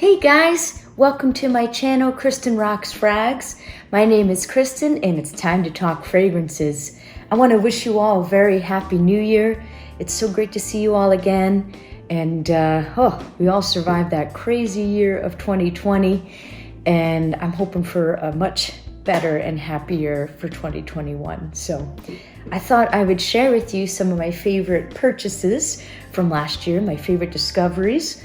Hey guys, welcome to my channel, Kristen Rocks Frags. My name is Kristen and it's time to talk fragrances. I want to wish you all a very happy new year. It's so great to see you all again. And we all survived that crazy year of 2020. And I'm hoping for a much better and happier for 2021. So I thought I would share with you some of my favorite purchases from last year, my favorite discoveries.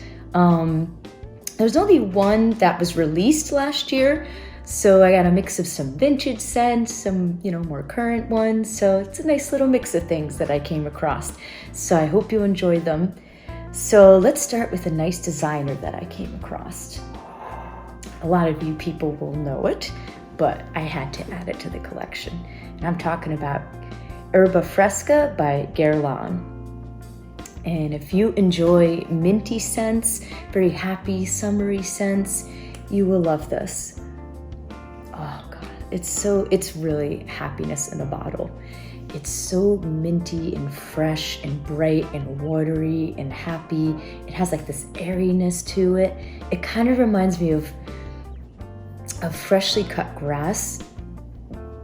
There's only one that was released last year, so I got a mix of some vintage scents, some, more current ones. So it's a nice little mix of things that I came across. So I hope you enjoy them. So let's start with a nice designer that I came across. A lot of you people will know it, but I had to add it to the collection. And I'm talking about Herba Fresca by Guerlain. And if you enjoy minty scents, very happy, summery scents, you will love this. Oh God, it's really happiness in a bottle. It's so minty and fresh and bright and watery and happy. It has like this airiness to it. It kind of reminds me of freshly cut grass,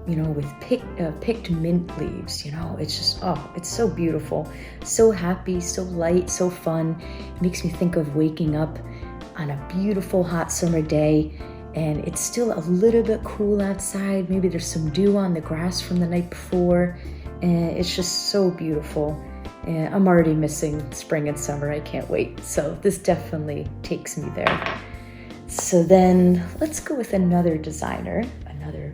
with picked mint leaves. It's just, it's so beautiful, so happy, so light, so fun. It makes me think of waking up on a beautiful hot summer day and it's still a little bit cool outside. Maybe there's some dew on the grass from the night before, and it's just so beautiful. And I'm already missing spring and summer. I can't wait. So this definitely takes me there. So then let's go with another designer, another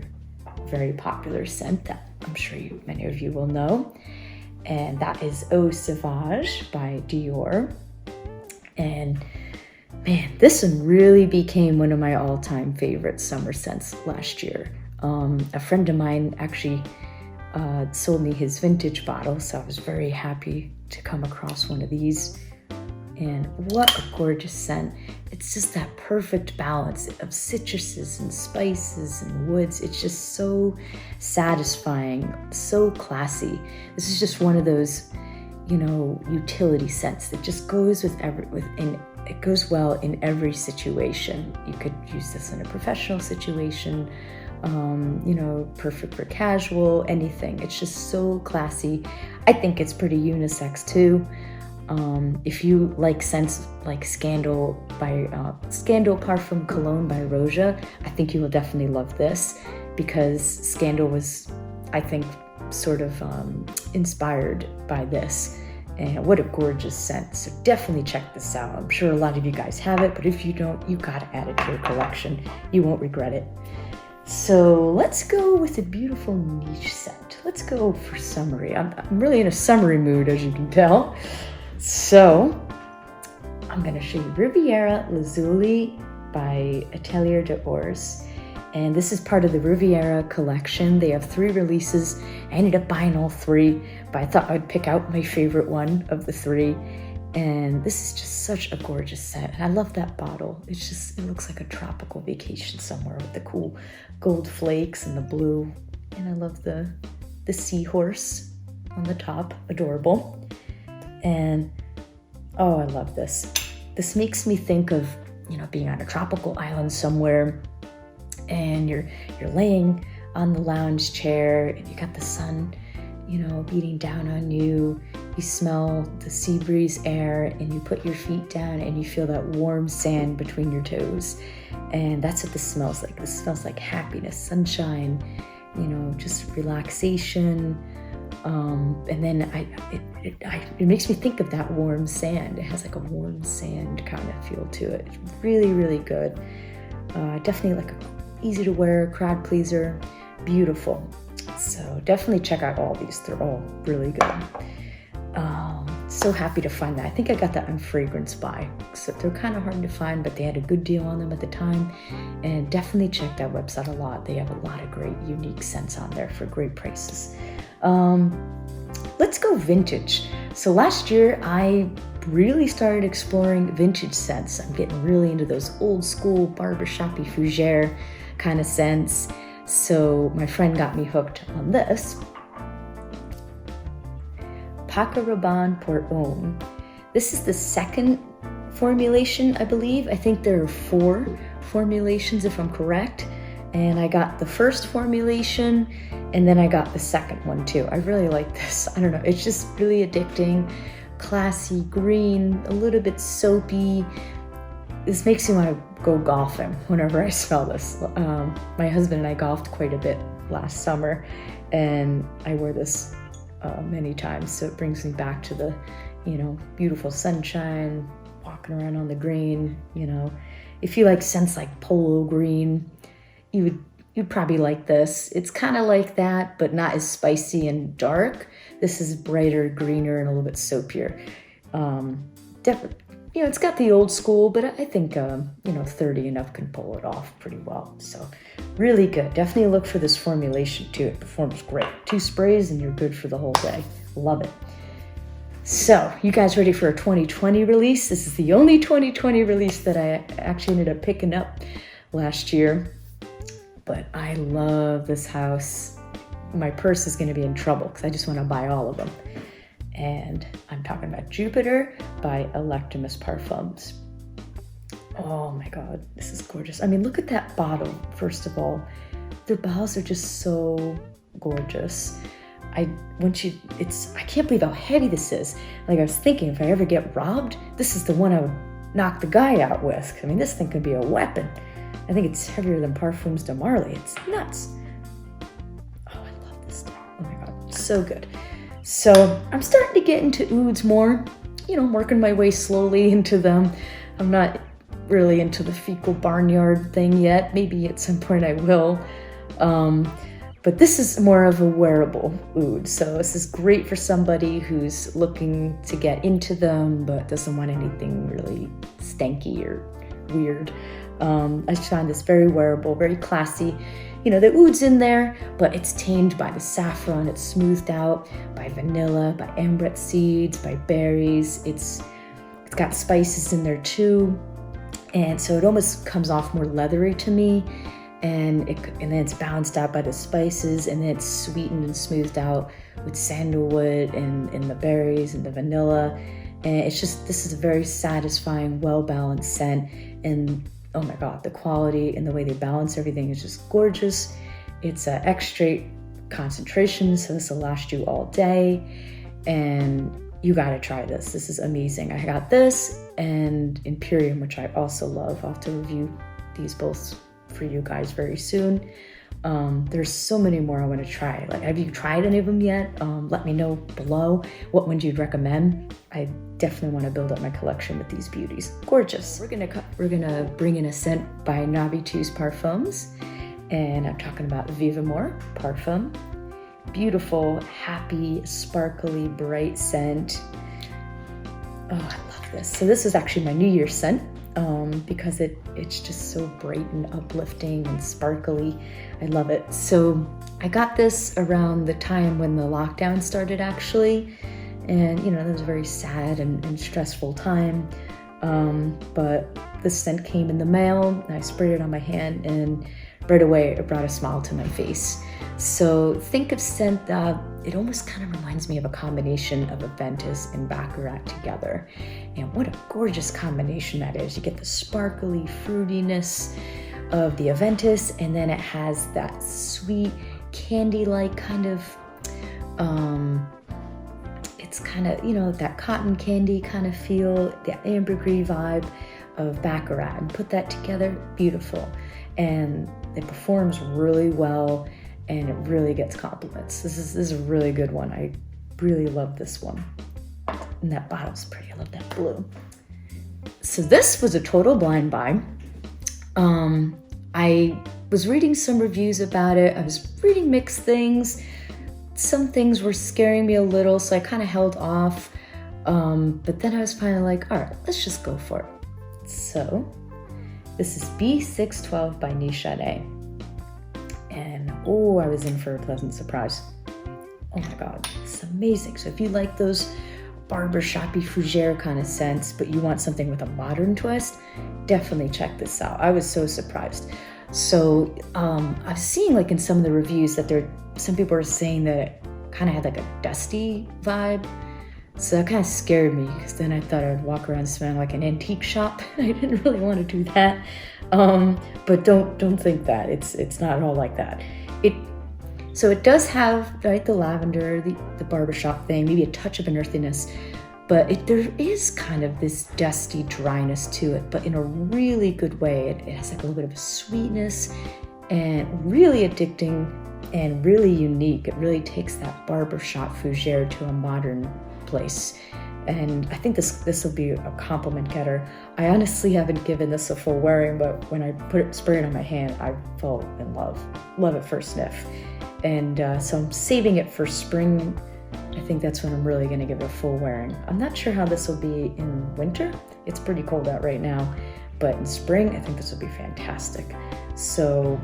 very popular scent that I'm sure many of you will know, and that is Dior Savage by Dior. And man, this one really became one of my all-time favorite summer scents last year. A friend of mine actually sold me his vintage bottle, so I was very happy to come across one of these. And what a gorgeous scent. It's just that perfect balance of citruses and spices and woods. It's just so satisfying, so classy. This is just one of those, utility scents that just goes it goes well in every situation. You could use this in a professional situation, perfect for casual, anything. It's just so classy. I think it's pretty unisex too. If you like scents like Scandal Parfum Cologne by Roja, I think you will definitely love this, because Scandal was, I think, sort of inspired by this. And what a gorgeous scent. So definitely check this out. I'm sure a lot of you guys have it, but if you don't, you gotta add it to your collection. You won't regret it. So let's go with a beautiful niche scent. Let's go for summery. I'm really in a summery mood, as you can tell. So I'm going to show you Riviera Lazuli by Atelier de Ors. And this is part of the Riviera collection. They have 3 releases. I ended up buying all 3, but I thought I'd pick out my favorite one of the 3. And this is just such a gorgeous scent. And I love that bottle. It looks like a tropical vacation somewhere with the cool gold flakes and the blue. And I love the seahorse on the top. Adorable. And I love this. This makes me think of, being on a tropical island somewhere, and you're laying on the lounge chair and you got the sun, beating down on you. You smell the sea breeze air and you put your feet down and you feel that warm sand between your toes. And that's what this smells like. This smells like happiness, sunshine, just relaxation. And then it makes me think of that warm sand. It has like a warm sand kind of feel to it. It's really, really good. Definitely like easy to wear, crowd pleaser, beautiful. So definitely check out all these. They're all really good. So happy to find that. I think I got that on Fragrance Buy. So they're kind of hard to find, but they had a good deal on them at the time. And definitely check that website a lot. They have a lot of great unique scents on there for great prices. Let's go vintage. So last year I really started exploring vintage scents. I'm getting really into those old school barbershoppy fougere kind of scents. So my friend got me hooked on this. Paco Rabanne Por Bon. This is the second formulation, I believe. I think there are 4 formulations if I'm correct. And I got the first formulation and then I got the second one too. I really like this. I don't know, it's just really addicting, classy, green, a little bit soapy. This makes me want to go golfing whenever I smell this. My husband and I golfed quite a bit last summer and I wore this many times. So it brings me back to the, beautiful sunshine, walking around on the green. If you like scents like polo green, you'd probably like this. It's kind of like that, but not as spicy and dark. This is brighter, greener, and a little bit soapier. Definitely, it's got the old school, but I think 30 and up can pull it off pretty well. So really good. Definitely look for this formulation too. It performs great. 2 sprays and you're good for the whole day. Love it. So you guys ready for a 2020 release? This is the only 2020 release that I actually ended up picking up last year. But I love this house. My purse is going to be in trouble because I just want to buy all of them. And I'm talking about Jupiter by Electimus Parfums. Oh my God, this is gorgeous. I mean, look at that bottle, first of all. Their bottles are just so gorgeous. I can't believe how heavy this is. Like I was thinking, if I ever get robbed, this is the one I would knock the guy out with. I mean, this thing could be a weapon. I think it's heavier than Parfums de Marly. It's nuts. Oh, I love this stuff. Oh my God, so good. So I'm starting to get into ouds more, working my way slowly into them. I'm not really into the fecal barnyard thing yet. Maybe at some point I will. But this is more of a wearable oud. So this is great for somebody who's looking to get into them, but doesn't want anything really stanky or weird. I find this very wearable, very classy. The oud's in there, but it's tamed by the saffron. It's smoothed out by vanilla, by ambrette seeds, by berries. It's got spices in there too. And so it almost comes off more leathery to me. And then it's balanced out by the spices, and then it's sweetened and smoothed out with sandalwood and the berries and the vanilla. And this is a very satisfying, well-balanced scent. And oh my God, the quality and the way they balance everything is just gorgeous. It's an extrait concentration, so this will last you all day. And you gotta try this. This is amazing. I got this and Imperium, which I also love. I'll have to review these both for you guys very soon. There's so many more I want to try. Like, have you tried any of them yet? Let me know below what ones you'd recommend. I definitely want to build up my collection with these beauties. Gorgeous. We're gonna bring in a scent by Nabitous Parfums, and I'm talking about Vivamore Parfum. Beautiful, happy, sparkly, bright scent. Oh, I love this. So this is actually my New Year's scent. Because it's just so bright and uplifting and sparkly. I love it. So I got this around the time when the lockdown started, actually. And, that was a very sad and stressful time. But this scent came in the mail, and I sprayed it on my hand, and right away it brought a smile to my face. So think of scent that it almost kind of reminds me of a combination of Aventus and Baccarat together. And what a gorgeous combination that is. You get the sparkly fruitiness of the Aventus, and then it has that sweet candy-like kind of, it's kind of, that cotton candy kind of feel, the ambergris vibe of Baccarat. And put that together, beautiful. And it performs really well, and it really gets compliments. This is a really good one. I really love this one. And that bottle's pretty. I love that blue. So this was a total blind buy. I was reading some reviews about it. I was reading mixed things. Some things were scaring me a little, so I kind of held off. But then I was finally like, all right, let's just go for it. So this is B612 by Nichane. And I was in for a pleasant surprise. Oh my God, it's amazing. So if you like those barbershop-y fougere kind of scents, but you want something with a modern twist, definitely check this out. I was so surprised. So I was seeing in some of the reviews that some people are saying that it kind of had a dusty vibe. So that kind of scared me because then I thought I'd walk around smelling like an antique shop. I didn't really want to do that. But don't think that. It's not at all like that. So it does have, right, the lavender, the barbershop thing, maybe a touch of an earthiness, but there is kind of this dusty dryness to it, but in a really good way. It has like a little bit of a sweetness and really addicting and really unique. It really takes that barbershop fougere to a modern place. And I think this will be a compliment getter. I honestly haven't given this a full wearing, but when I spray it on my hand, I fell in love at first sniff. And so I'm saving it for spring. I think that's when I'm really gonna give it a full wearing. I'm not sure how this will be in winter. It's pretty cold out right now, but in spring, I think this will be fantastic. So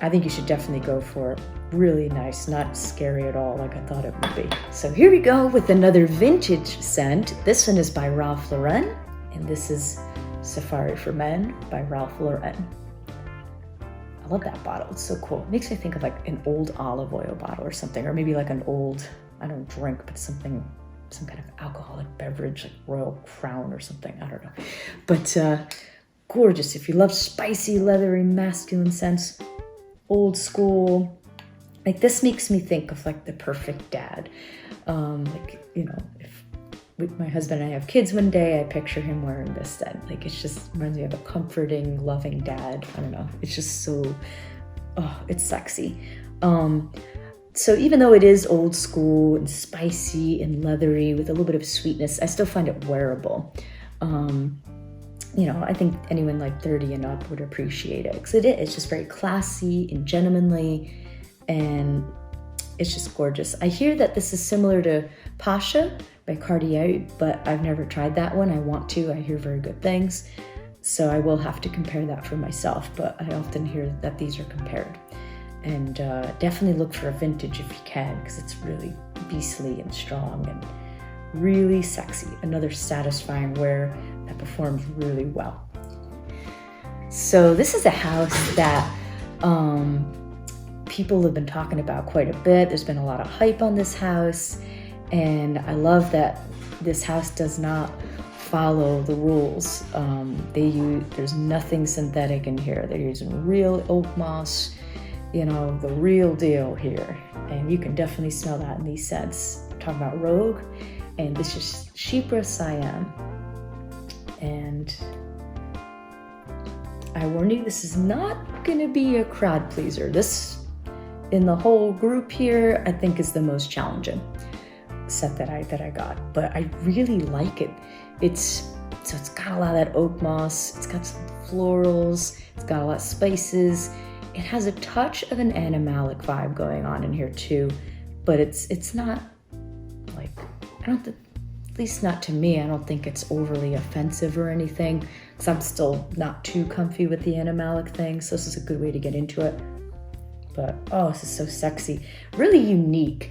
I think you should definitely go for it. Really nice, not scary at all like I thought it would be. So here we go with another vintage scent. This one is by Ralph Lauren, and this is Safari for Men by Ralph Lauren. I love that bottle, it's so cool. It makes me think of like an old olive oil bottle or something, or maybe like an old, I don't drink, but some kind of alcoholic beverage, like Royal Crown or something, I don't know. But gorgeous. If you love spicy, leathery, masculine scents, old school, like this makes me think of like the perfect dad. Like, you know, if my husband and I have kids one day, I picture him wearing this scent. Like it's just reminds me of a comforting, loving dad. I don't know. It's just so, it's sexy. So even though it is old school and spicy and leathery with a little bit of sweetness, I still find it wearable. You know, I think anyone like 30 and up would appreciate it because it's just very classy and gentlemanly, and it's just gorgeous. I hear that this is similar to Pasha by Cartier, but I've never tried that one. I want to. I hear very good things, so I will have to compare that for myself, but I often hear that these are compared. And definitely look for a vintage if you can, because it's really beastly and strong and really sexy. Another satisfying wear that performs really well. So this is a house that people have been talking about quite a bit. There's been a lot of hype on this house, and I love that this house does not follow the rules. There's nothing synthetic in here. They're using real oak moss, you know, the real deal here. And you can definitely smell that in these scents. I'm talking about Rogue, and this is Chypre Cyan. And I warn you, this is not gonna be a crowd pleaser. This, in the whole group here, I think is the most challenging set that I got. But I really like it. It's got a lot of that oak moss, it's got some florals, it's got a lot of spices. It has a touch of an animalic vibe going on in here too, but it's not like, at least not to me, I don't think it's overly offensive or anything, because I'm still not too comfy with the animalic thing, so this is a good way to get into it. But oh, this is so sexy, really unique.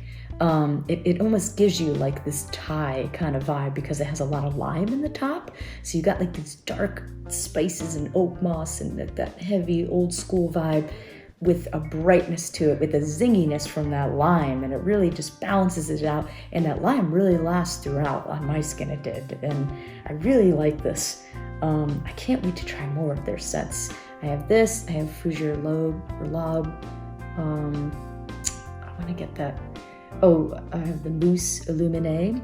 It almost gives you like this Thai kind of vibe because it has a lot of lime in the top. So you got like these dark spices and oak moss and that heavy old school vibe with a brightness to it, with a zinginess from that lime, and it really just balances it out. And that lime really lasts throughout. On my skin it did, and I really like this. I can't wait to try more of their scents. I have this, I have Fougere Lobe. I want to get that. Oh, I have the Mousse Illuminée,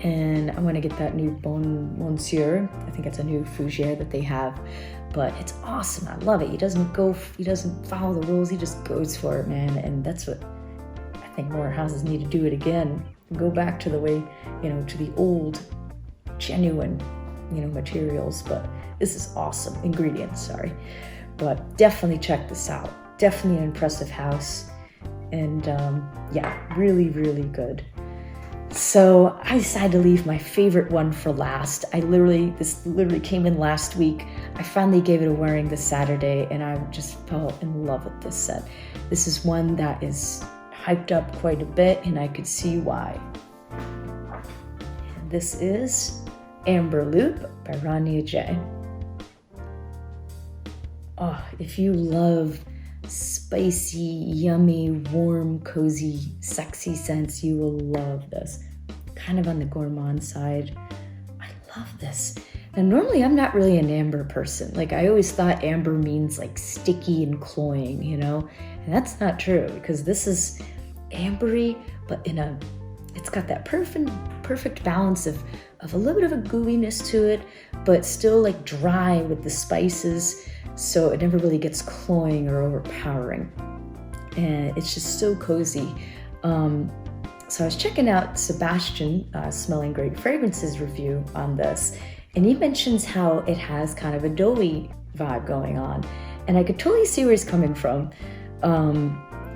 and I want to get that new Bon Monsieur. I think it's a new fougere that they have, but it's awesome. I love it. He doesn't follow the rules. He just goes for it, man. And that's what I think more houses need to do it again. Go back to the way, to the old, genuine, materials. But this is awesome. Ingredients, sorry. But definitely check this out. Definitely an impressive house. And yeah, really, really good. So I decided to leave my favorite one for last. This literally came in last week. I finally gave it a wearing this Saturday, and I just fell in love with this set. This is one that is hyped up quite a bit, and I could see why. And this is Amber Loop by Rania J. Oh, if you love spicy, yummy, warm, cozy, sexy scents, you will love this. kind of on the gourmand side. I love this. And normally I'm not really an amber person. Like I always thought amber means like sticky and cloying, you know? And that's not true because this is ambery, but it's got that perfect balance of a little bit of a gooiness to it, but still like dry with the spices. So it never really gets cloying or overpowering. And it's just so cozy. So I was checking out Sebastian, Smelling Great Fragrances review on this, and he mentions how it has kind of a doughy vibe going on. And I could totally see where he's coming from.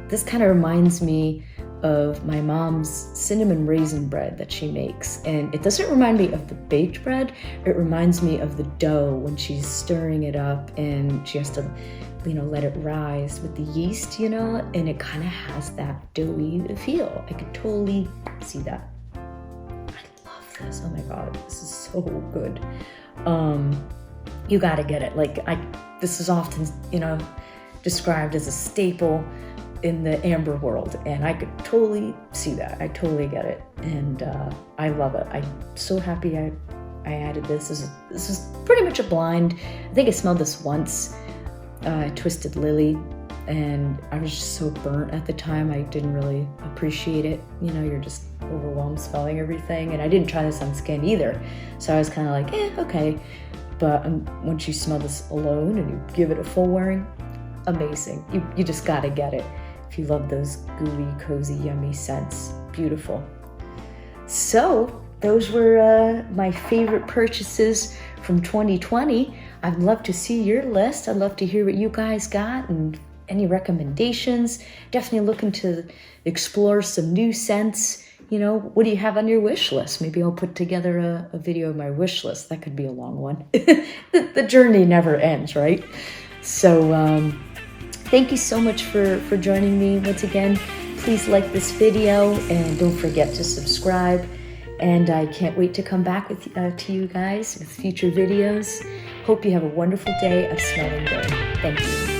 This kind of reminds me of my mom's cinnamon raisin bread that she makes. And it doesn't remind me of the baked bread. It reminds me of the dough when she's stirring it up and she has to, you know, let it rise with the yeast, you know, and it kind of has that doughy feel. I could totally see that. I love this. Oh my God, this is so good. You gotta get it. Like this is often, you know, described as a staple in the amber world, and I could totally see that. I totally get it, and I love it. I'm so happy I added this. This is pretty much a blind. I think I smelled this once, Twisted Lily, and I was just so burnt at the time. I didn't really appreciate it. You know, you're just overwhelmed smelling everything, and I didn't try this on skin either, so I was kind of like, okay. But once you smell this alone and you give it a full wearing, amazing. You just gotta get it. If you love those gooey, cozy, yummy scents, beautiful. So those were my favorite purchases from 2020. I'd love to see your list. I'd love to hear what you guys got and any recommendations. Definitely looking to explore some new scents. You know, what do you have on your wish list? Maybe I'll put together a video of my wish list. That could be a long one. The journey never ends, right? So, thank you so much for joining me once again. Please like this video and don't forget to subscribe. And I can't wait to come back to you guys with future videos. Hope you have a wonderful day of smelling good. Thank you.